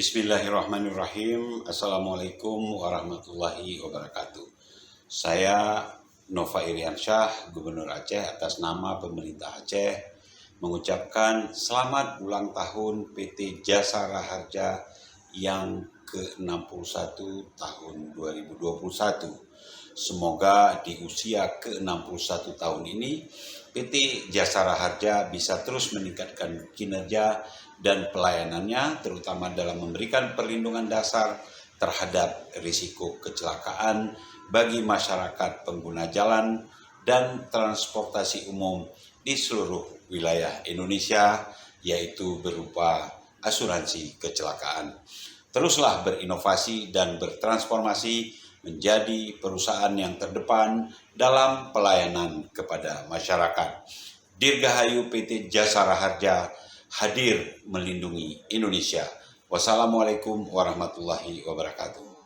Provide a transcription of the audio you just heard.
Bismillahirrahmanirrahim. Assalamualaikum warahmatullahi wabarakatuh. Saya Nova Iriansyah, Gubernur Aceh, atas nama pemerintah Aceh mengucapkan selamat ulang tahun PT Jasara Harja yang ke-61 tahun 2021. Semoga di usia ke-61 tahun ini PT Jasara Harja bisa terus meningkatkan kinerja dan pelayanannya, terutama dalam memberikan perlindungan dasar terhadap risiko kecelakaan bagi masyarakat pengguna jalan dan transportasi umum di seluruh wilayah Indonesia, yaitu berupa asuransi kecelakaan. Teruslah berinovasi dan bertransformasi menjadi perusahaan yang terdepan dalam pelayanan kepada masyarakat. Dirgahayu PT Jasara Harja hadir melindungi Indonesia. Wassalamualaikum warahmatullahi wabarakatuh.